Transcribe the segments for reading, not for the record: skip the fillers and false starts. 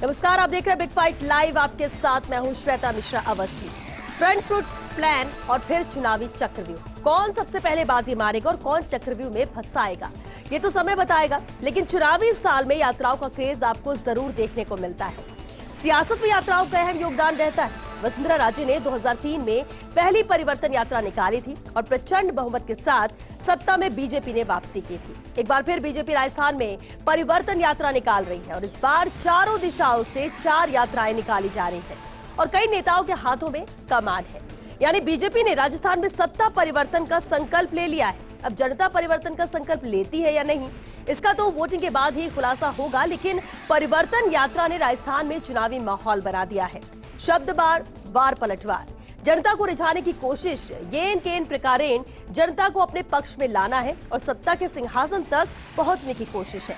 नमस्कार, आप देख रहे हैं बिग फाइट लाइव। आपके साथ मैं हूं Shweta Mishra Awasthi. Front foot plan और फिर चुनावी चक्रव्यूह, कौन सबसे पहले बाजी मारेगा और कौन चक्रव्यूह में फंसाएगा ये तो समय बताएगा। लेकिन चुनावी साल में यात्राओं का क्रेज आपको जरूर देखने को मिलता है। सियासत में यात्राओं का अहम योगदान रहता है। वसुंधरा राजे ने 2003 में पहली परिवर्तन यात्रा निकाली थी और प्रचंड बहुमत के साथ सत्ता में बीजेपी ने वापसी की थी। एक बार फिर बीजेपी राजस्थान में परिवर्तन यात्रा निकाल रही है और इस बार चारों दिशाओं से 4 यात्राएं निकाली जा रही है और कई नेताओं के हाथों में कमान है। यानी बीजेपी ने राजस्थान में सत्ता परिवर्तन का संकल्प ले लिया है। अब जनता परिवर्तन का संकल्प लेती है या नहीं, इसका तो वोटिंग के बाद ही खुलासा होगा। लेकिन परिवर्तन यात्रा ने राजस्थान में चुनावी माहौल बना दिया है। शब्द बार वार पलटवार, जनता को रिझाने की कोशिश, येन केन प्रकारेण जनता को अपने पक्ष में लाना है और सत्ता के सिंहासन तक पहुंचने की कोशिश है।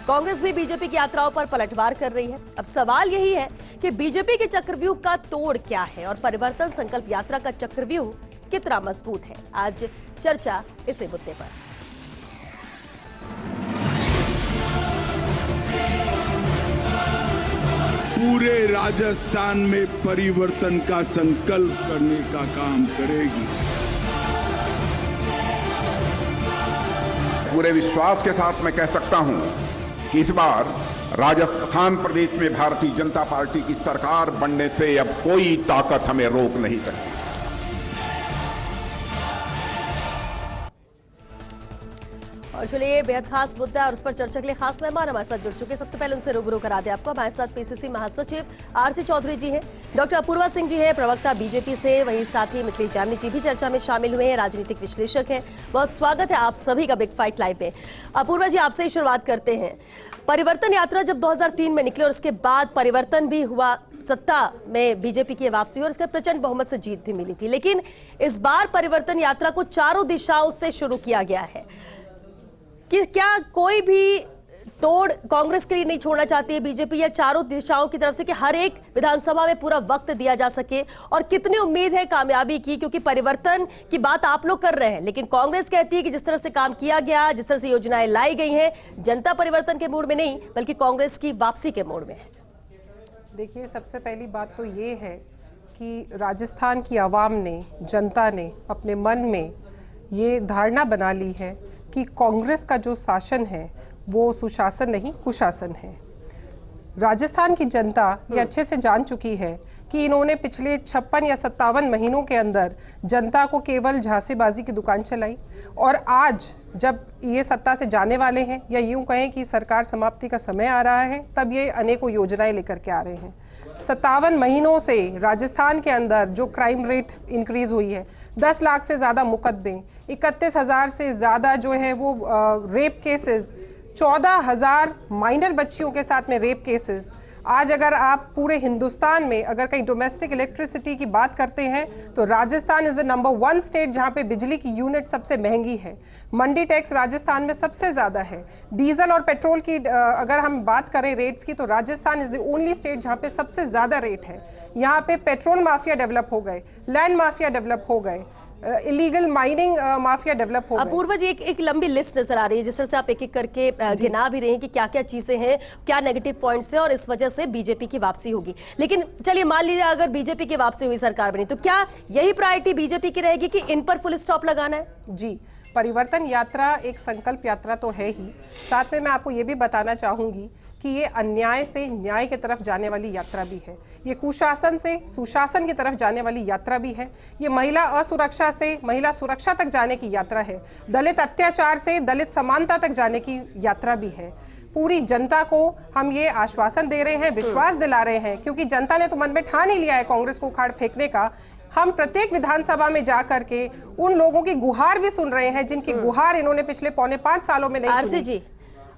कांग्रेस भी बीजेपी की यात्राओं पर पलटवार कर रही है। अब सवाल यही है कि बीजेपी के चक्रव्यूह का तोड़ क्या है और परिवर्तन संकल्प यात्रा का चक्रव्यूह कितना मजबूत है। आज चर्चा इसी मुद्दे पर। पूरे राजस्थान में परिवर्तन का संकल्प करने का काम करेगी। पूरे विश्वास के साथ मैं कह सकता हूं कि इस बार राजस्थान प्रदेश में भारतीय जनता पार्टी की सरकार बनने से अब कोई ताकत हमें रोक नहीं सकती। और चलिए, बेहद खास मुद्दा और उस पर चर्चा के लिए खास मेहमान हमारे साथ जुड़ चुके हैं। सबसे पहले उनसे रूबरू करा दे आपको। हमारे साथ पीसीसी महासचिव आरसी चौधरी जी हैं, डॉक्टर अपूर्वा सिंह जी हैं, प्रवक्ता बीजेपी से, वहीं साथ ही मिथिलेश जानी जी भी चर्चा में शामिल हुए हैं, राजनीतिक विश्लेषक हैं। बहुत स्वागत है आप सभी का बिग फाइट लाइव में। अपूर्वा जी, आपसे ही शुरुआत करते हैं। परिवर्तन यात्रा जब 2003 में निकली और उसके बाद परिवर्तन भी हुआ, सत्ता में बीजेपी की वापसी हुई और इसके प्रचंड बहुमत से जीत भी मिली थी। लेकिन इस बार परिवर्तन यात्रा को चारों दिशाओं से शुरू किया गया है कि क्या कोई भी तोड़ कांग्रेस के लिए नहीं छोड़ना चाहती है बीजेपी, या चारों दिशाओं की तरफ से कि हर एक विधानसभा में पूरा वक्त दिया जा सके, और कितनी उम्मीद है कामयाबी की? क्योंकि परिवर्तन की बात आप लोग कर रहे हैं, लेकिन कांग्रेस कहती है कि जिस तरह से काम किया गया, जिस तरह से योजनाएं लाई गई हैं, जनता परिवर्तन के मूड में नहीं बल्कि कांग्रेस की वापसी के मूड में है। देखिए, सबसे पहली बात तो ये है कि राजस्थान की आवाम ने, जनता ने अपने मन में ये धारणा बना ली है कि कांग्रेस का जो शासन है वो सुशासन नहीं, कुशासन है। राजस्थान की जनता ये अच्छे से जान चुकी है कि इन्होंने पिछले 56 या 57 महीनों के अंदर जनता को केवल झांसीबाजी की दुकान चलाई, और आज जब ये सत्ता से जाने वाले हैं, या यूं कहें कि सरकार समाप्ति का समय आ रहा है, तब ये अनेकों योजनाएं लेकर के आ रहे हैं। 57 महीनों से राजस्थान के अंदर जो क्राइम रेट इंक्रीज हुई है, 10 लाख से ज़्यादा मुकदमे, 31,000 से ज़्यादा जो है वो रेप केसेस, 14,000 माइनर बच्चियों के साथ में रेप केसेस। आज अगर आप पूरे हिंदुस्तान में अगर कहीं डोमेस्टिक इलेक्ट्रिसिटी की बात करते हैं तो Rajasthan is the number 1 state जहां पे बिजली की यूनिट सबसे महंगी है। मंडी टैक्स राजस्थान में सबसे ज़्यादा है। डीजल और पेट्रोल की अगर हम बात करें रेट्स की, तो Rajasthan is the only state जहां पे सबसे ज़्यादा रेट है। यहाँ पे पेट्रोल माफिया डेवलप हो गए, लैंड माफिया डेवलप हो गए, इलीगल माइनिंग माफिया डेवलप हो गई। अपूर्वा जी, एक लंबी लिस्ट नजर आ रही है जिस तरह से आप एक एक करके गिना भी रहे हैं कि क्या क्या चीजें हैं, क्या नेगेटिव पॉइंट्स हैं और इस वजह से बीजेपी की वापसी होगी। लेकिन चलिए, मान लीजिए अगर बीजेपी की वापसी हुई, सरकार बनी, तो क्या यही प्रायोरिटी बीजेपी की रहेगी कि इन पर फुल स्टॉप लगाना है? जी, परिवर्तन यात्रा एक संकल्प यात्रा तो है ही, साथ में मैं आपको ये भी बताना चाहूँगी कि ये अन्याय से न्याय की तरफ जाने वाली यात्रा भी है। ये कुशासन से सुशासन की तरफ जाने वाली यात्रा भी है। ये महिला असुरक्षा से महिला सुरक्षा तक जाने की यात्रा है। दलित अत्याचार से दलित समानता तक जाने की यात्रा भी है। पूरी जनता को हम ये आश्वासन दे रहे हैं, विश्वास दिला रहे हैं, क्योंकि जनता ने तो मन में ठान ही लिया है कांग्रेस को उखाड़ फेंकने का। हम प्रत्येक विधानसभा में जा करके उन लोगों की गुहार भी सुन रहे हैं जिनकी गुहार इन्होंने पिछले 4.25 सालों में नहीं सुनी।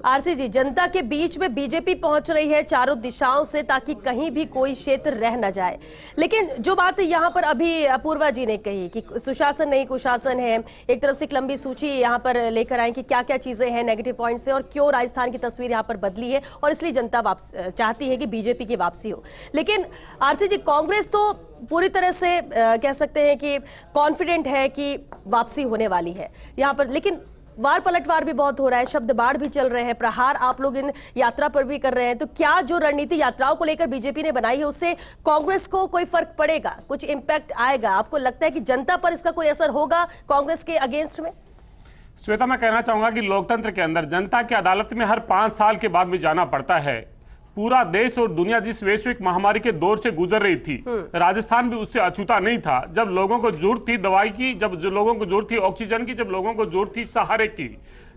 आरसी जी, जनता के बीच में बीजेपी पहुंच रही है चारों दिशाओं से ताकि कहीं भी कोई क्षेत्र रह न जाए। लेकिन जो बात यहाँ पर अभी अपूर्वा जी ने कही कि सुशासन नहीं कुशासन है, एक तरफ से एक लंबी सूची यहाँ पर लेकर आए कि क्या क्या चीजें हैं नेगेटिव पॉइंट से और क्यों राजस्थान की तस्वीर यहाँ पर बदली है और इसलिए जनता चाहती है कि बीजेपी की वापसी हो। लेकिन आरसी जी, कांग्रेस तो पूरी तरह से कह सकते हैं कि कॉन्फिडेंट है कि वापसी होने वाली है यहाँ पर, लेकिन वार पलटवार भी बहुत हो रहा है, शब्द बाढ़ भी चल रहे हैं, प्रहार आप लोग इन यात्रा पर भी कर रहे हैं, तो क्या जो रणनीति यात्राओं को लेकर बीजेपी ने बनाई है उससे कांग्रेस को कोई फर्क पड़ेगा, कुछ इंपैक्ट आएगा? आपको लगता है कि जनता पर इसका कोई असर होगा कांग्रेस के अगेंस्ट में? श्वेता, मैं कहना चाहूंगा कि लोकतंत्र के अंदर जनता की अदालत में हर 5 साल के बाद भी जाना पड़ता है। पूरा देश और दुनिया जिस वैश्विक महामारी के दौर से गुजर रही थी, राजस्थान भी उससे अछूता नहीं था। जब लोगों को जरूरत थी दवाई की, जब लोगों को जरूरत थी ऑक्सीजन की, जब लोगों को जरूरत थी सहारे की,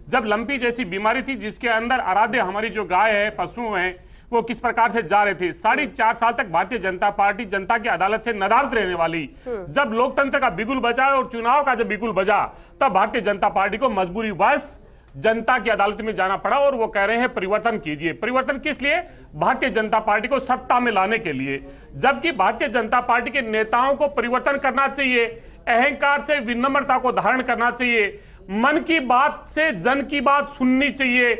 जब लंपी जैसी बीमारी थी जिसके अंदर आराध्य हमारी जो गाय है, पशु हैं, वो किस प्रकार से जा रहे थे। 4.5 साल तक भारतीय जनता पार्टी जनता की अदालत से नदारद रहने वाली। जब लोकतंत्र का बिगुल बजा और चुनाव का जब बिगुल बजा, तब भारतीय जनता पार्टी को मजबूरी बस जनता की अदालत में जाना पड़ा और वो कह रहे हैं परिवर्तन कीजिए। परिवर्तन किस लिए? भारतीय जनता पार्टी को सत्ता में लाने के लिए। जबकि भारतीय जनता पार्टी के नेताओं को परिवर्तन करना चाहिए, अहंकार से विनम्रता को धारण करना चाहिए, मन की बात से जन की बात सुननी चाहिए,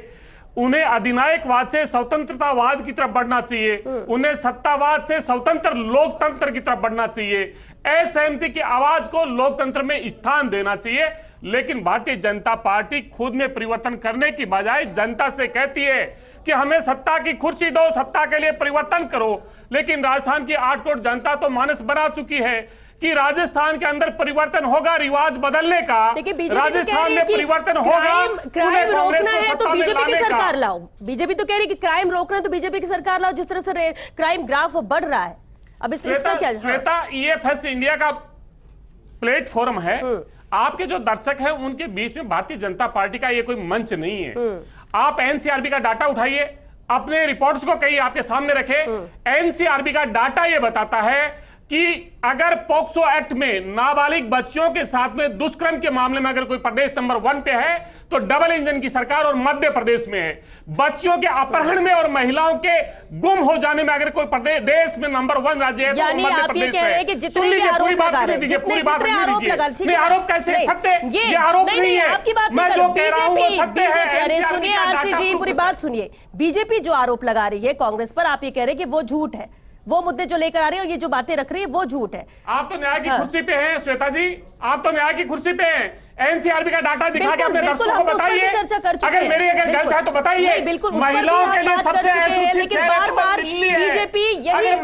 उन्हें अधिनायकवाद से स्वतंत्रतावाद की तरफ बढ़ना चाहिए, उन्हें सत्तावाद से स्वतंत्र लोकतंत्र की तरफ बढ़ना चाहिए, असहमति की आवाज को लोकतंत्र में स्थान देना चाहिए। लेकिन भारतीय जनता पार्टी खुद में परिवर्तन करने की बजाय जनता से कहती है कि हमें सत्ता की कुर्सी दो, सत्ता के लिए परिवर्तन करो। लेकिन राजस्थान की 8 करोड़ जनता तो मानस बना चुकी है कि राजस्थान के अंदर परिवर्तन होगा, रिवाज बदलने का। राजस्थान में परिवर्तन होगा, क्राइम रोकना है तो बीजेपी की सरकार लाओ। बीजेपी तो कह रही कि क्राइम रोकना है तो बीजेपी की सरकार लाओ। जिस तरह से क्राइम ग्राफ बढ़ रहा है, अब इसका क्या? श्वेता, EFS इंडिया का प्लेटफॉर्म है। आपके जो दर्शक हैं उनके बीच में भारतीय जनता पार्टी का ये कोई मंच नहीं है। आप NCRB का डाटा उठाइए, अपने रिपोर्ट्स को कहीं आपके सामने रखे। NCRB का डाटा ये बताता है कि अगर पॉक्सो एक्ट में नाबालिग बच्चों के साथ में दुष्कर्म के मामले में अगर कोई प्रदेश नंबर 1 पे है तो डबल इंजन की सरकार और मध्य प्रदेश में है। बच्चों के अपहरण में और महिलाओं के गुम हो जाने में अगर कोई प्रदेश देश में नंबर 1 राज्य है तो मध्य प्रदेश है। आरोप कैसे सत्य? ये आरोप नहीं है, मैं जो कह रहा हूं वो सत्य है। सुनिए आरसी जी, पूरी बात सुनिए। बीजेपी जो आरोप लगा रही है कांग्रेस पर, आप ये कह रहे हैं कि वो झूठ है, वो मुद्दे जो लेकर आ रही है और ये जो बातें रख रही है वो झूठ है। आप तो न्याय की कुर्सी पे हैं श्वेता जी, आप तो न्याय की कुर्सी पे हैं। NCRB का डाटा दिखा के अपने दर्शकों को बताइए। अगर मेरी अगर गलत है तो बताइए। बिल्कुल महिलाओं के लिए सबसे है, लेकिन बार बार बीजेपी यही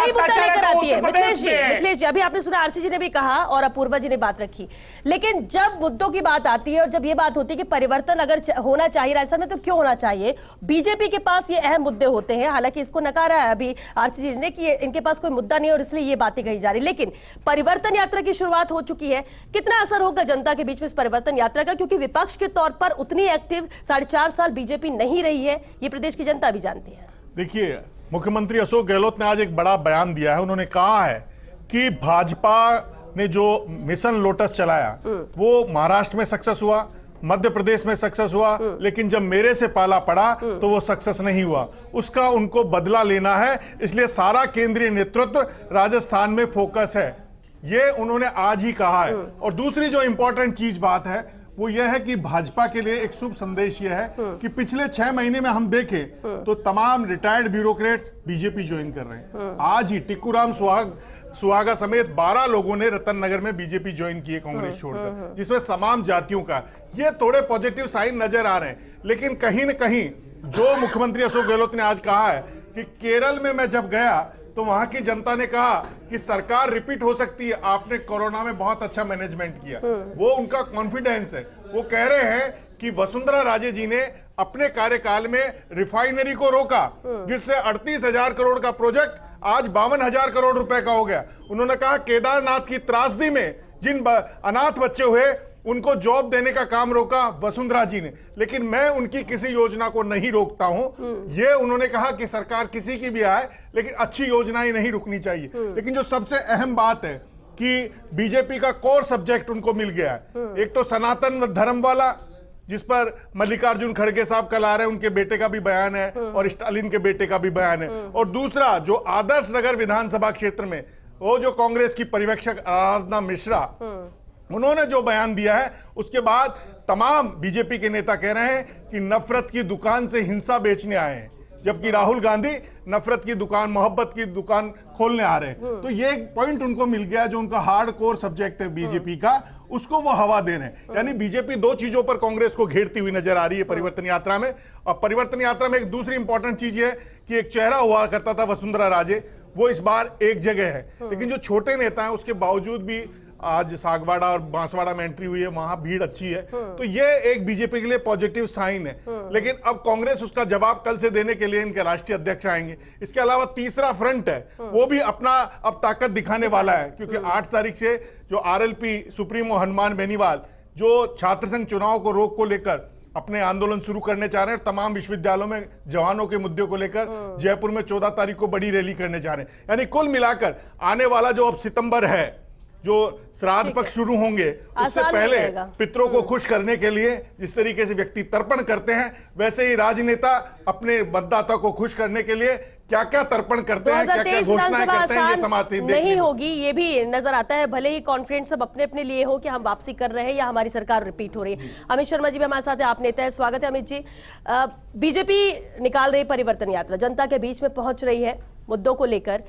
मुद्दा लेकर आती है। मिथिलेश जी, अभी आपने सुना आरसी जी ने भी कहा और अपूर्वा जी ने बात रखी, लेकिन जब मुद्दों की बात आती है और जब ये बात होती है कि परिवर्तन अगर होना चाहिए राजस्थान में तो क्यों होना चाहिए, बीजेपी के पास ये अहम मुद्दे होते हैं। हालांकि इसको नकारा है अभी आरसी जी ने कि इनके पास कोई मुद्दा नहीं और इसलिए ये बातें कही जा रही, लेकिन परिवर्तन यात्रा की शुरुआत हो चुकी है। कितना असर होगा जनता के बीच में इस परिवर्तन यात्रा का? क्योंकि विपक्ष के तौर पर उतनी एक्टिव 4.5 साल बीजेपी नहीं रही है, ये प्रदेश की जनता भी जानती है। देखिए, मुख्यमंत्री अशोक गहलोत ने आज एक बड़ा बयान दिया है। उन्होंने कहा है कि भाजपा ने जो मिशन लोटस चलाया वो महाराष्ट्र में सक्सेस हुआ, मध्य प्रदेश में सक्सेस हुआ, लेकिन जब मेरे से पाला पड़ा तो वो सक्सेस नहीं हुआ। उसका उनको बदला लेना है, इसलिए सारा केंद्रीय नेतृत्व राजस्थान में फोकस है, ये उन्होंने आज ही कहा है। और दूसरी जो इंपॉर्टेंट चीज बात है वो यह है कि भाजपा के लिए एक शुभ संदेश यह है कि पिछले 6 महीने में हम देखें तो तमाम रिटायर्ड ब्यूरोक्रेट्स बीजेपी ज्वाइन कर रहे हैं। आज ही टिक्कूराम सुहागा समेत 12 लोगों ने रतन नगर में बीजेपी ज्वाइन की है कांग्रेस छोड़कर, जिसमें तमाम जातियों का। ये थोड़े पॉजिटिव साइन नजर आ रहे हैं, लेकिन कहीं न कहीं जो मुख्यमंत्री अशोक गहलोत ने आज कहा है कि केरल में मैं जब गया तो वहां की जनता ने कहा कि सरकार रिपीट हो सकती है, आपने कोरोना में बहुत अच्छा मैनेजमेंट किया, वो उनका कॉन्फिडेंस है। वो कह रहे हैं कि वसुंधरा राजे जी ने अपने कार्यकाल में रिफाइनरी को रोका, जिससे 38,000 करोड़ का प्रोजेक्ट आज 52,000 करोड़ रुपए का हो गया। उन्होंने कहा केदारनाथ की त्रासदी में जिन अनाथ बच्चे हुए उनको जॉब देने का काम रोका वसुंधरा जी ने, लेकिन मैं उनकी किसी योजना को नहीं रोकता हूं। ये उन्होंने कहा कि सरकार किसी की भी आए लेकिन अच्छी योजनाएं नहीं रुकनी चाहिए। लेकिन जो सबसे अहम बात है कि बीजेपी का कोर सब्जेक्ट उनको मिल गया है। एक तो सनातन धर्म वाला, जिस पर मल्लिकार्जुन खड़गे साहब कल आ रहे हैं, उनके बेटे का भी बयान है और स्टालिन के बेटे का भी बयान है। और दूसरा जो आदर्श नगर विधानसभा क्षेत्र में वो जो कांग्रेस की पर्यवेक्षक आराधना मिश्रा, उन्होंने जो बयान दिया है, उसके बाद तमाम बीजेपी के नेता कह रहे हैं कि नफरत की दुकान से हिंसा बेचने आए हैं, जबकि राहुल गांधी नफरत की दुकान, मोहब्बत की दुकान खोलने आ रहे हैं। तो ये एक पॉइंट उनको मिल गया जो उनका हार्ड कोर सब्जेक्ट है बीजेपी का, उसको वो हवा दे रहे हैं। यानी बीजेपी दो चीजों पर कांग्रेस को घेरती हुई नजर आ रही है परिवर्तन यात्रा में। और परिवर्तन यात्रा में एक दूसरी इंपॉर्टेंट चीज है कि एक चेहरा हुआ करता था वसुंधरा राजे, वो इस बार एक जगह है, लेकिन जो छोटे नेता हैं उसके बावजूद भी आज सागवाड़ा और बांसवाड़ा में एंट्री हुई है, वहां भीड़ अच्छी है, तो ये एक बीजेपी के लिए पॉजिटिव साइन है। लेकिन अब कांग्रेस उसका जवाब कल से देने के लिए इनके राष्ट्रीय अध्यक्ष आएंगे। इसके अलावा तीसरा फ्रंट है, वो भी अपना अब ताकत दिखाने वाला है, क्योंकि 8 तारीख से जो आरएलपी सुप्रीमो हनुमान बेनीवाल जो छात्र संघ चुनाव को रोक को लेकर अपने आंदोलन शुरू करने चाह रहे हैं, तमाम विश्वविद्यालयों में जवानों के मुद्दे को लेकर जयपुर में 14 तारीख को बड़ी रैली करने जा रहे हैं। यानी कुल मिलाकर आने वाला जो अब सितंबर है, जो श्राद्ध पक्ष शुरू होंगे, उससे पहले पितरों को खुश करने के लिए जिस तरीके से व्यक्ति तर्पण करते हैं, वैसे ही राजनेता अपने मतदाता को खुश करने के लिए क्या क्या तर्पण करते हैं, क्या क्या घोषणाएं करते हैं, ये समाज से नहीं होगी, ये भी नजर आता है। भले ही कॉन्फिडेंस सब अपने अपने लिए हो कि हम वापसी कर रहे हैं या हमारी सरकार रिपीट हो रही है। अमित शर्मा जी भी हमारे साथ है, आप नेता है, स्वागत है अमित जी। बीजेपी निकाल रही परिवर्तन यात्रा, जनता के बीच में पहुंच रही है मुद्दों को लेकर।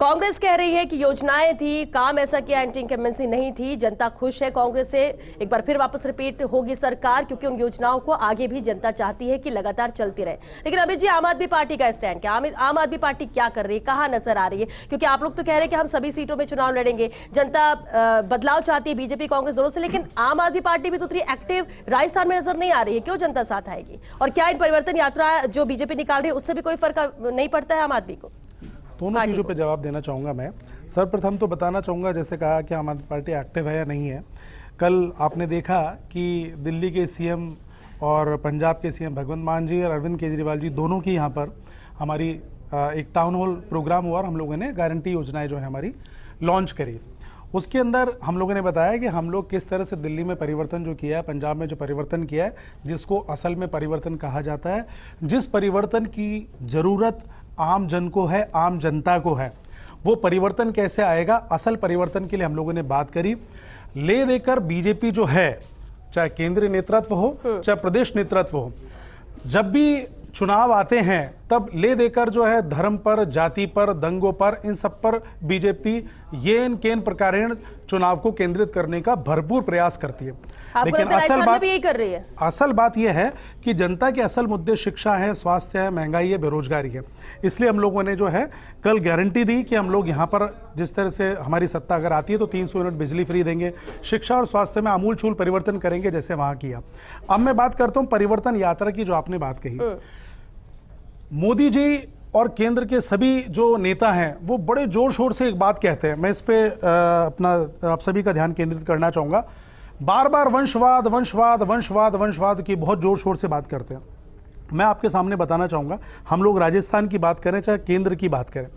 कांग्रेस कह रही है कि योजनाएं थी, काम ऐसा किया, एंटी इनकम्बेंसी नहीं थी, जनता खुश है कांग्रेस से, एक बार फिर वापस रिपीट होगी सरकार, क्योंकि उन योजनाओं को आगे भी जनता चाहती है कि लगातार चलती रहे। लेकिन अमित जी, आम आदमी पार्टी का स्टैंड क्या? आम आदमी पार्टी क्या कर रही है, कहां नजर आ रही है? क्योंकि आप लोग तो कह रहे हैं कि हम सभी सीटों में चुनाव लड़ेंगे, जनता बदलाव चाहती है, बीजेपी कांग्रेस दोनों से, लेकिन आम आदमी पार्टी भी तो उतनी एक्टिव राजस्थान में नजर नहीं आ रही है। क्यों जनता साथ आएगी? और क्या इन परिवर्तन यात्रा जो बीजेपी निकाल रही है उससे भी कोई फर्क नहीं पड़ता है आम आदमी को? दोनों चीज़ों पे जवाब देना चाहूँगा मैं। सर्वप्रथम तो बताना चाहूँगा, जैसे कहा कि आम आदमी पार्टी एक्टिव है या नहीं है। कल आपने देखा कि दिल्ली के सीएम और पंजाब के सीएम भगवंत मान जी और अरविंद केजरीवाल जी दोनों की यहाँ पर हमारी एक टाउन हॉल प्रोग्राम हुआ और हम लोगों ने गारंटी योजनाएं जो है हमारी लॉन्च करी। उसके अंदर हम लोगों ने बताया कि हम लोग किस तरह से दिल्ली में परिवर्तन जो किया है, पंजाब में जो परिवर्तन किया है, जिसको असल में परिवर्तन कहा जाता है, जिस परिवर्तन की ज़रूरत आम जन को है, आम जनता को है, वो परिवर्तन कैसे आएगा, असल परिवर्तन के लिए हम लोगों ने बात करी। ले देकर बीजेपी जो है, चाहे केंद्रीय नेतृत्व हो चाहे प्रदेश नेतृत्व हो, जब भी चुनाव आते हैं तब ले देकर जो है धर्म पर, जाति पर, दंगों पर, इन सब पर बीजेपी येन केन प्रकारेण चुनाव को केंद्रित करने का भरपूर प्रयास करती है। लेकिन असल बात यह है कि जनता के असल मुद्दे शिक्षा है, स्वास्थ्य है, महंगाई है, बेरोजगारी है। इसलिए हम लोगों ने जो है कल गारंटी दी कि हम लोग यहाँ पर जिस तरह से हमारी सत्ता अगर आती है तो 300 यूनिट बिजली फ्री देंगे, शिक्षा और स्वास्थ्य में आमूलचूल परिवर्तन करेंगे जैसे वहाँ किया। अब मैं बात करता हूँ परिवर्तन यात्रा की, जो आपने बात कही। मोदी जी और केंद्र के सभी जो नेता हैं वो बड़े जोर शोर से एक बात कहते हैं, मैं इस पे अपना आप सभी का ध्यान केंद्रित करना चाहूँगा। बार बार वंशवाद वंशवाद वंशवाद वंशवाद की बहुत जोर शोर से बात करते हैं। मैं आपके सामने बताना चाहूँगा, हम लोग राजस्थान की बात करें चाहे केंद्र की बात करें,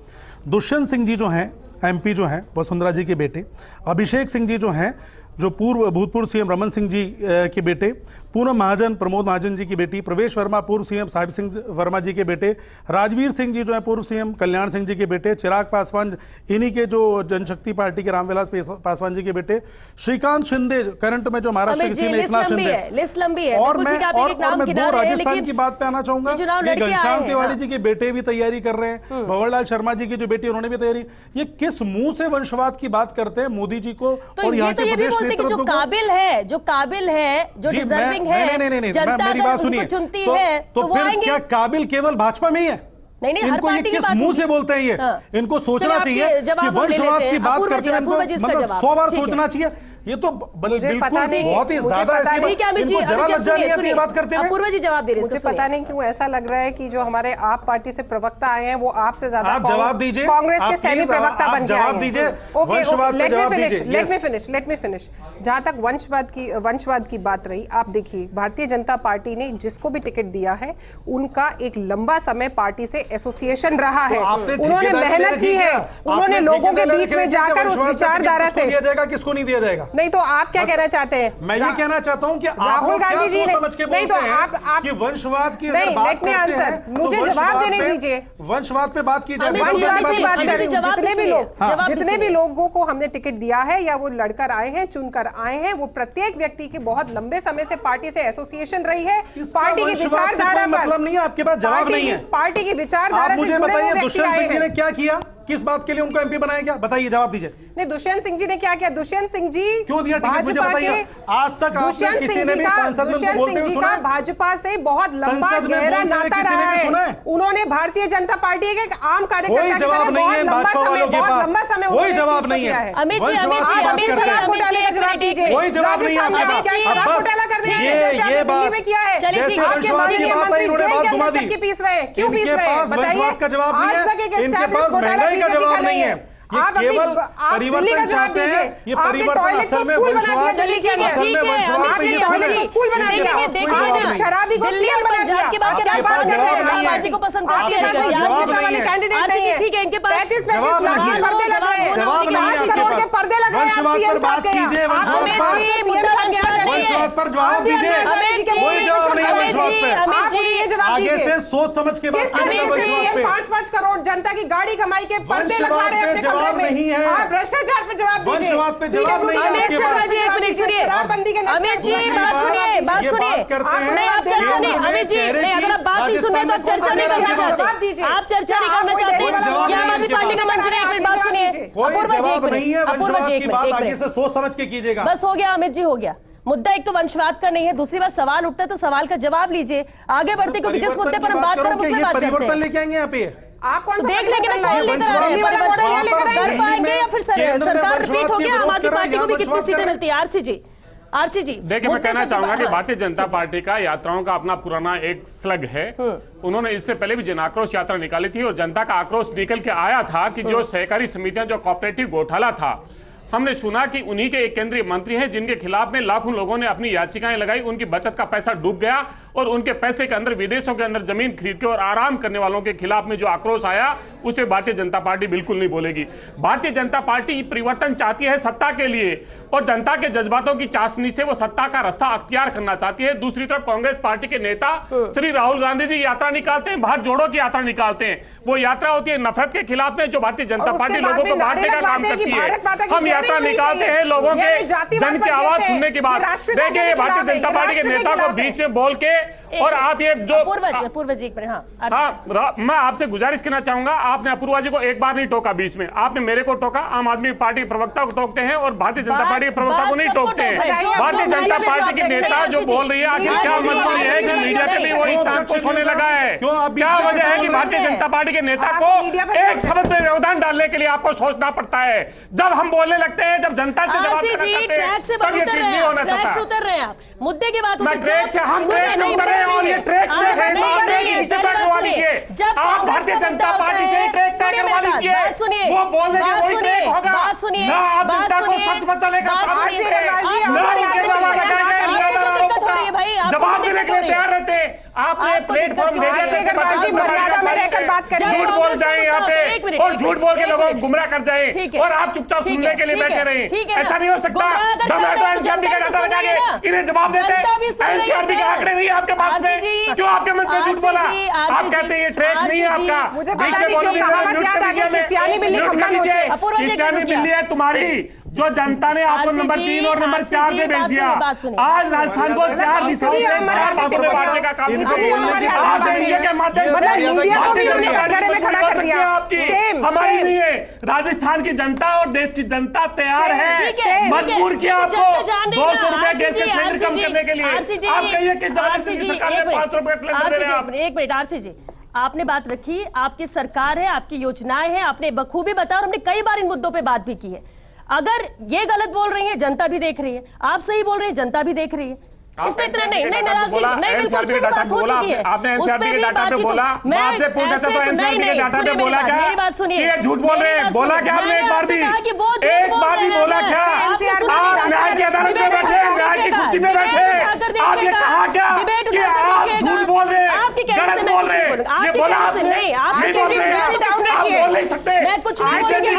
दुष्यंत सिंह जी जो हैं एमपी जो हैं वसुंधरा जी के बेटे, अभिषेक सिंह जी जो हैं जो भूतपूर्व सीएम रमन सिंह जी के बेटे, पूनम महाजन प्रमोद महाजन जी की बेटी, प्रवेश वर्मा पूर्व सीएम साहिब सिंह वर्मा जी के बेटे, राजवीर सिंह जी जो है पूर्व सीएम कल्याण सिंह जी के बेटे, चिराग पासवान इन्हीं के जो जनशक्ति पार्टी के रामविलास पासवान जी के बेटे, श्रीकांत शिंदे करंट में जो महाराष्ट्र के सीएम एकनाथ शिंदे, और मैं दो राजस्थान की बात पे आना चाहूंगा, घनश्याम तिवारी जी के बेटे भी तैयारी कर रहे हैं, भंवरलाल शर्मा जी की जो बेटी उन्होंने भी तैयारी। ये किस मुंह से वंशवाद की बात करते हैं मोदी जी को? और यहाँ के प्रदेश नेतृत्व जो काबिल है, जो डिजर्विंग है, जनता मेरी बात सुनिए, चुनती है तो फिर क्या काबिल केवल भाजपा में ही है? नहीं, इनको ये किस मुंह से बोलते हैं? ये इनको सोचना चाहिए कि वंशवाद की बात करते हैं, इनको मतलब 100 बार सोचना चाहिए। ये तो बिल्कुल बहुत ही ज्यादा ऐसी बात करते हैं। अपूर्वा जी जवाब दे रहे हैं। मुझे पता नहीं क्यों ऐसा लग रहा है कि जो हमारे आप पार्टी से प्रवक्ता आए हैं वो आपसे ज्यादा जवाब दीजिए, कांग्रेस के सैनिक प्रवक्ता बन के जवाब दीजिए। Let me finish. जहां तक वंशवाद की बात रही, आप देखिए भारतीय जनता पार्टी ने जिसको भी टिकट दिया है उनका एक लंबा समय पार्टी से एसोसिएशन रहा है, उन्होंने मेहनत की है, उन्होंने लोगों के बीच में जाकर उस विचारधारा से दिया जाएगा, किसको नहीं दिया जाएगा। नहीं तो आप क्या कहना चाहते हैं? मैं ये कहना चाहता हूं कि राहुल गांधी जी ने नहीं तो आप कि वंशवाद की नहीं, लेट मी आंसर, मुझे जवाब देने दीजिए। वंशवाद पे बात की जाए, वंशवाद की बात करें। जितने भी लोगों को हमने टिकट दिया है या वो लड़कर आए हैं, चुनकर आए हैं, वो प्रत्येक व्यक्ति की बहुत लंबे समय से पार्टी से एसोसिएशन रही है। पार्टी की विचारधारा मतलब नहीं है, आपके पास जवाब नहीं है। पार्टी की विचारधारा से मुझे बताइए दुष्यंत सिंह जी ने क्या किया? किस बात के लिए उनको एमपी बनाया गया? बताइए, जवाब दीजिए। नहीं, दुष्यंत सिंह जी ने क्या किया? दुष्यंत सिंह जी क्यों दिया टिकट? मुझे बताइए, आज तक आपने किसी ने भी संसद में उनको बोलते हुए सुना है? भाजपा से बहुत लंबा गहरा नाता रहा है। उन्होंने भारतीय जनता पार्टी के एक आम कार्यकर्ता कोई जवाब नहीं है भाजपा वालों के पास, कोई जवाब नहीं है। अमित जी, शराब घोटाले का जवाब दीजिए। कोई जवाब नहीं है आपके पास। शराब घोटाला करने ये बात में किया है। चलिए, ठीक है। आपके मंत्री के मंत्री जेल के अंदर चक्की पीस रहे हैं, क्यों पीस रहे हैं? बताइए। का जवाब नहीं आज तक एक है, इनके पास महंगाई का जवाब नहीं है। ये आप केवल आप दिल्ली का परिवर्तन जवाब चाहते हैं। दीजिए। ये आपने परिवर्तन टॉयलेट असल को में स्कूल बना दिया वंशवाद, दिल्ली के असल में वंशवाद पे ये टॉयलेट को स्कूल बना दिया। आपने शराबी को सीएम बना दिया। की बात क्या बात कर रहे हैं? पार्टी को पसंद करती है। कैंडिडेट नहीं है। ठीक है, इनके पास 35 लाख के पर्दे लग रहे हैं। जवाब नहीं है 5 करोड़ के पर्दे लग रहे हैं। आप वंशवाद सीएम पर बात साहब के कीजिए, यहाँ। वंशवाद आप पर वंशवाद पर जवाब दीजिए। कोई जवाब नहीं है वंशवाद पे। आप मुझे ये जवाब आगे दीजिए। से सोच समझ के बात कीजिए वंशवाद पे। 5-5 करोड़ जनता की गाड़ी कमाई के पर्दे लगा रहे हैं अपने जवाब कमरे में। नहीं है। आप भ्रष्टाचार पर जवाब दीजिए। वंशवाद पे जवाब नहीं है अमित आपके शर्मा पास। जी, एक मिनट सुनिए। शराबबंदी के अमित जी, बात सुनिए, बात ये सुनिए। बात करते हैं। नहीं, आप चर्चा नहीं, अमित जी, नहीं, अगर आप बात नहीं सुन रहे तो आप चर्चा नहीं करना जवाब चाहते। दीजिए। आप चर्चा नहीं करना चाहते। ये आम आदमी पार्टी का मंच है। एक मिनट बात सुनिए। कोई अपूर्वा जी, जवाब एक नहीं है मिनट। अपूर्वा वंशवाद जी, एक की मिनट, बात एक आगे मिनट। से सोच समझ के कीजिएगा। बस हो गया अमित जी, हो गया। मुद्दा एक तो वंशवाद का नहीं है, दूसरी बात सवाल उठता है तो सवाल का जवाब लीजिए। आगे बढ़ते, क्योंकि जिस मुद्दे पर हम बात कर रहे हैं उसमें बात करते परिवर्तन हैं। लेके आएंगे यहाँ पे। आप कौन सा देख लेंगे ना कौन लेकर आ रहे हैं परिवर्तन, कर पाएंगे या फिर सरकार रिपीट हो गया? आम आदमी पार्टी को भी कितनी सीटें मिलती है? आरसी जी, देखिए, मैं कहना चाहूंगा कि भारतीय जनता पार्टी का यात्राओं का अपना पुराना एक स्लग है। उन्होंने इससे पहले भी जन आक्रोश यात्रा निकाली थी और जनता का आक्रोश निकल के आया था कि जो सहकारी समितियां, जो कोऑपरेटिव घोटाला था, हमने सुना कि उन्हीं के एक केंद्रीय मंत्री हैं जिनके खिलाफ में लाखों लोगों ने अपनी याचिकाएं लगाई, उनकी बचत का पैसा डूब गया और उनके पैसे के अंदर विदेशों के अंदर जमीन खरीद के और आराम करने वालों के खिलाफ में जो आक्रोश आया, उसे भारतीय जनता पार्टी बिल्कुल नहीं बोलेगी। भारतीय जनता पार्टी परिवर्तन चाहती है सत्ता के लिए और जनता के जज्बातों की चाशनी से वो सत्ता का रास्ता अख्तियार करना चाहती है। दूसरी तरफ कांग्रेस पार्टी के नेता श्री राहुल गांधी जी यात्रा निकालते हैं, भारत जोड़ो की यात्रा निकालते हैं। वो यात्रा होती है नफरत के खिलाफ में, जो भारतीय जनता पार्टी लोगों को बांटने का काम करती है। हम यात्रा निकालते हैं लोगों के जन की आवाज सुनने के बाद। देखिए, भारतीय जनता पार्टी के नेता को बीच में बोल के और आप ये जो अपूर्वा जी, हाँ, मैं आपसे गुजारिश करना चाहूंगा, आपने अपूर्वा जी को एक बार नहीं टोका बीच में, आपने मेरे को टोका। आम आदमी पार्टी प्रवक्ता को टोकते हैं और भारतीय जनता पार्टी के प्रवक्ता को नहीं टोकते हैं। भारतीय जनता पार्टी की नेता जो बोल रही है, आखिर क्या मजबूरी है कि मीडिया पे भी वो स्थान को छोड़ने लगा है? क्या वजह है कि भारतीय जनता पार्टी के नेता को एक शब्द में व्यवधान डालने के लिए आपको सोचना पड़ता है? जब हम बोलने लगते हैं, जब जनता से जवाब देना चाहते हैं, तब ये चीज नहीं होना चाहता। उतर रहे हैं आप मुद्दे की बात। ट्रैक से हम ट्रैक से उतर रहे हैं और ये ट्रैक से आप भारतीय जनता पार्टी से ट्रैक तय करवा लीजिए। वो बोलने के वही ट्रैक होगा। ना आप जनता को सच बताने का काम करेंगे, ना उनके जवाब लगाएंगे, जवाब देने के लिए तैयार रहते। आपने प्लेटफॉर्म दे दिया, झूठ बोल जाए यहाँ पे और झूठ बोल के लोगों को गुमराह कर जाए और आप चुपचाप सुनने के लिए बैठे रहे। ऐसा नहीं हो सकता। एनसीआरबी का डाटा लगा के इन्हें जवाब देते हैं। एनसीआरबी के आंकड़े नहीं है आपके पास में, क्यों आपके मंत्री झूठ बोला? आप कहते हैं ये ट्रैक नहीं है आपका। मुझे पता नहीं, जो कहावत याद आ गई, खिसियानी बिल्ली खंभा नोचे। अपूर्वा बिल्ली है तुम्हारी, जो जनता ने आपको नंबर 3 और नंबर 4 पे भेज दिया। आज राजस्थान को 4 दिशाओं से बांटने का काम हमारी नहीं है। राजस्थान की जनता और देश की जनता तैयार है, मजबूर किया आपको 200 रुपए गैस के सिलेंडर कम करने के लिए। आप कहिए किस दौरान सरकार ने 500 रुपए सिलेंडर दे रहे हैं? एक मिनट आरसी जी, आपने बात रखी, आपकी सरकार है, आपकी योजनाएं हैं, आपने बखूबी बताया और हमने कई बार इन मुद्दों पे बात भी की है। अगर ये गलत बोल रही है, जनता भी देख रही है, आप सही बोल रहे हैं, जनता भी देख रही है, इसमें इतना नहीं नाराजगी नहीं, बिल्कुल उसमें बात हो चुकी है। आपने एनसीआरबी के डाटा पे बोला, मैं आपसे पूछा था तो एनसीआरबी के डाटा पे बोला क्या? मेरी बात सुनिए, ये झूठ बोल रहे हैं। बोला क्या आपने? एक बार भी बोला क्या? आप न्याय की अदालत में बैठे, न्याय की कुर्सी पे बैठे, आप ये कहा क्या कि आप झूठ बोल रहे हैं, गलत बोल रहे हैं? ये बोला आपने? नहीं बोल रहे हैं, आप बोल नहीं सकते। मैं कुछ नहीं बोलूंगी।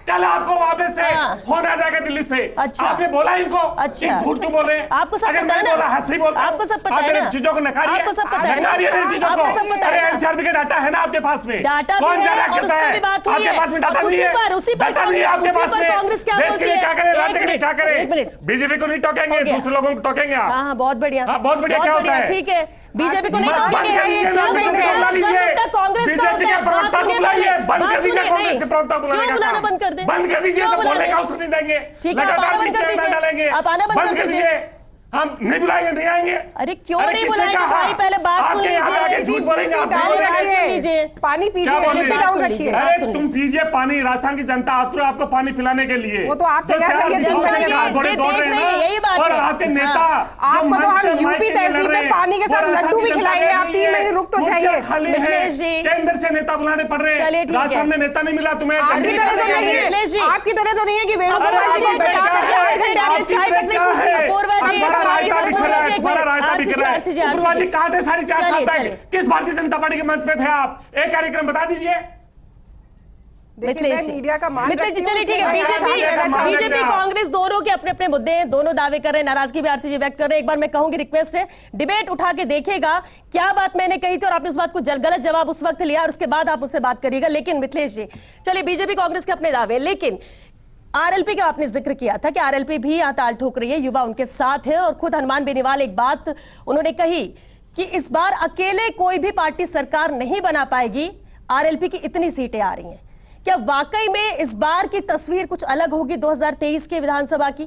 कल आपको वापस से फोन आ जाएगा दिल्ली से। अच्छा, आपने बोला इनको? अच्छा, झूठ क्यों बोल रहे हैं? आपको सब पता है ना? हंसी बोलता, आपको सब पता है ना? चीजों को नकारिए, आपको सब पता है ना? आपको सब पता है। एनसीआरबी का डाटा है ना आपके पास में? डाटा कौन जाना करता है? आपके पास में डाटा नहीं है, डाटा नहीं है आपके पास में। कांग्रेस क्या देश के लिए क्या करें, राज्य के लिए क्या करें? बीजेपी को नहीं टोकेंगे, दूसरे लोगों को टोकेंगे आप? हाँ, बहुत बढ़िया। हाँ, बहुत बढ़िया। क्या होता है? ठीक है, बीजेपी को नहीं टोकेंगे। कांग्रेस का प्रवक्ता को बुलाइए, बंद कर दीजिए कांग्रेस के प्रवक्ता को बुलाने का काम। बंद कर दें, बंद कर दीजिए, तो बोलने का अवसर नहीं देंगे। ठीक है, आप आना बंद कर दीजिए, आप आना बंद कर दीजिए। हम नहीं बुलाएंगे, नहीं आएंगे। अरे क्यों नहीं बुलाएंगे भाई, पहले बात सुन लीजिए। झूठ बोलेंगे आप, सुन लीजिए, पानी पीजिए, डाउन रखिए। अरे तुम पीजिए पानी, राजस्थान की जनता आतुर है आपको पानी पिलाने के लिए। वो तो आप तैयार रहिए, जनता यही बात है। और आपके नेता आपको तो हम यूपी तहसील में पानी के साथ लड्डू भी खिलाएंगे। आप 3 महीने रुक तो जाइए। मिथिलेश जी, केंद्र से नेता बुलाने पड़ रहे हैं, राजस्थान में नेता नहीं मिला तुम्हें। आपकी तरह तो नहीं है, आपकी तरह तो नहीं है कि वेणुगोपाल जी को बैठा करके 8 घंटे आपने चाय तक नहीं पूछी। पूर्वा जी, तुम्हारा रायता बिक रहा है। पूर्वा जी कहाँ थे 4.5 साल तक? किस भारतीय जनता पार्टी के मंच पे थे आप? एक कार्यक्रम बता दीजिए। मिथिलेश मीडिया का मान मिथिलेश जी, चलिए ठीक है। बीजेपी कांग्रेस दोनों के अपने अपने मुद्दे हैं, दोनों दावे कर रहे हैं, नाराजगी भी आरसीजी व्यक्त कर रहे हैं। एक बार मैं कहूंगी, रिक्वेस्ट है, डिबेट उठा के देखिएगा क्या बात मैंने कही थी और आपने उस बात को गलत जवाब उस वक्त लिया और उसके बाद आप उससे बात करिएगा। लेकिन मिथिलेश जी, चलिए बीजेपी कांग्रेस के अपने दावे, लेकिन आरएलपी का आपने जिक्र किया था कि आरएलपी भी यहां ताल ठोक रही है, युवा उनके साथ है। और खुद हनुमान बेनीवाल एक बात उन्होंने कही कि इस बार अकेले कोई भी पार्टी सरकार नहीं बना पाएगी, आरएलपी की इतनी सीटें आ रही हैं। क्या वाकई में इस बार की तस्वीर कुछ अलग होगी 2023 के विधानसभा की?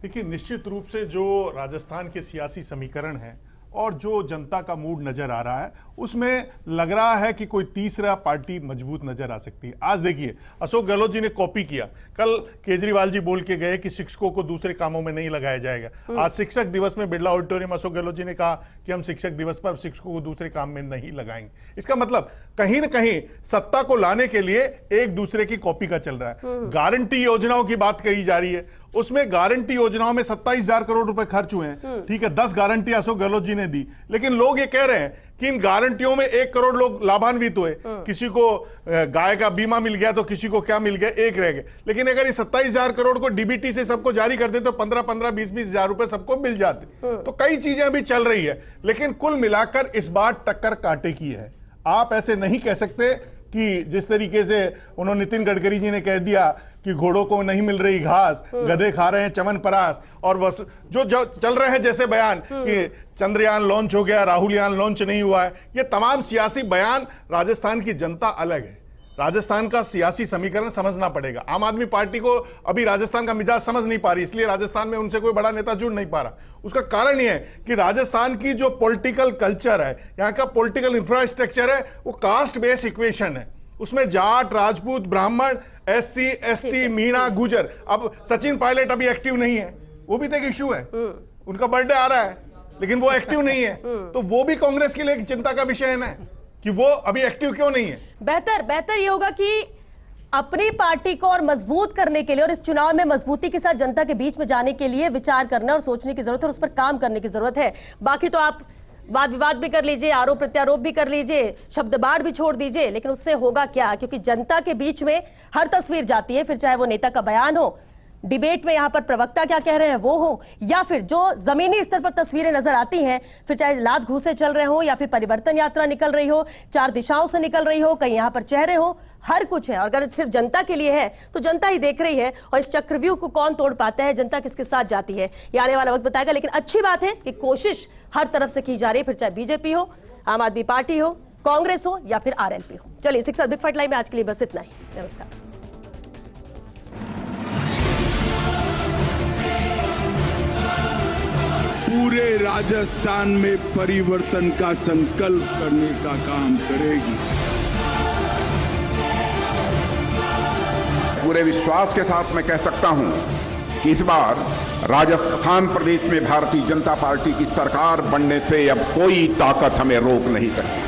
देखिए, निश्चित रूप से जो राजस्थान के सियासी समीकरण है और जो जनता का मूड नजर आ रहा है, उसमें लग रहा है कि कोई तीसरा पार्टी मजबूत नजर आ सकती है। आज देखिए, अशोक गहलोत जी ने कॉपी किया। कल केजरीवाल जी बोल के गए कि शिक्षकों को दूसरे कामों में नहीं लगाया जाएगा। आज शिक्षक दिवस में बिरला ऑडिटोरियम अशोक गहलोत जी ने कहा कि हम शिक्षक दिवस पर शिक्षकों को दूसरे काम में नहीं लगाएंगे। इसका मतलब कहीं ना कहीं सत्ता को लाने के लिए एक दूसरे की कॉपी का चल रहा है। गारंटी योजनाओं की बात कही जा रही है, उसमें गारंटी योजनाओं में 27,000 करोड़ रुपए खर्च हुए हैं। ठीक है, 10 गारंटी अशोक गहलोत जी ने दी, लेकिन लोग ये कह रहे हैं कि इन गारंटियों में 1 करोड़ लोग लाभान्वित हुए। किसी को गाय का बीमा मिल गया तो किसी को क्या मिल गया, एक रह गए। लेकिन अगर ये 27,000 करोड़ को डीबीटी से सबको जारी कर दे तो 15-15, 20-20 हजार रुपए सबको मिल जाते। तो कई चीजें अभी चल रही है, लेकिन कुल मिलाकर इस बार टक्कर कांटे की है। आप ऐसे नहीं कह सकते कि जिस तरीके से उन्होंने नितिन गडकरी जी ने कह दिया कि घोड़ों को नहीं मिल रही घास, गधे खा रहे हैं च्यवनप्राश, और जो चल रहे हैं जैसे बयान कि चंद्रयान लॉन्च हो गया, राहुल यान लॉन्च नहीं हुआ है, ये तमाम सियासी बयान, राजस्थान की जनता अलग है। राजस्थान का सियासी समीकरण समझना पड़ेगा। आम आदमी पार्टी को अभी राजस्थान का मिजाज समझ नहीं पा रही, इसलिए राजस्थान में उनसे कोई बड़ा नेता जुड़ नहीं पा रहा। उसका कारण यह है कि राजस्थान की जो पॉलिटिकल कल्चर है, यहाँ का पॉलिटिकल इंफ्रास्ट्रक्चर है, वो कास्ट बेस्ड इक्वेशन है। उसमें जाट, राजपूत, ब्राह्मण, एससी, एसटी, मीणा, गुजर। अब सचिन पायलट अभी एक्टिव नहीं है, वो भी तो एक इश्यू है। उनका बर्थडे आ रहा है लेकिन वो एक्टिव नहीं है, तो वो भी कांग्रेस के लिए एक चिंता का विषय है ना कि वो अभी एक्टिव क्यों नहीं है। बेहतर ये होगा कि अपनी पार्टी को और मजबूत करने के लिए और इस चुनाव में मजबूती के साथ जनता के बीच में जाने के लिए विचार करना और सोचने की जरूरत है और उस पर काम करने की जरूरत है। बाकी तो आप वाद विवाद भी कर लीजिए, आरोप प्रत्यारोप भी कर लीजिए, शब्दबाढ़ भी छोड़ दीजिए, लेकिन उससे होगा क्या? क्योंकि जनता के बीच में हर तस्वीर जाती है, फिर चाहे वो नेता का बयान हो, डिबेट में यहां पर प्रवक्ता क्या कह रहे हैं वो हो, या फिर जो जमीनी स्तर पर तस्वीरें नजर आती हैं, फिर चाहे लात घूसे चल रहे हो या फिर परिवर्तन यात्रा निकल रही हो, 4 दिशाओं से निकल रही हो, कहीं यहां पर चेहरे हो, हर कुछ है। और अगर सिर्फ जनता के लिए है तो जनता ही देख रही है, और इस चक्रव्यूह को कौन तोड़ पाता है, जनता किसके साथ जाती है, ये आने वाला वक्त बताएगा। लेकिन अच्छी बात है कि कोशिश हर तरफ से की जा रही है, फिर चाहे बीजेपी हो, आम आदमी पार्टी हो, कांग्रेस हो या फिर आरएलपी हो। चलिए, इसी के साथ बिग फाइट लाइव में आज के लिए बस इतना ही। नमस्कार। पूरे राजस्थान में परिवर्तन का संकल्प करने का काम करेगी। पूरे विश्वास के साथ मैं कह सकता हूं कि इस बार राजस्थान प्रदेश में भारतीय जनता पार्टी की सरकार बनने से अब कोई ताकत हमें रोक नहीं सकती।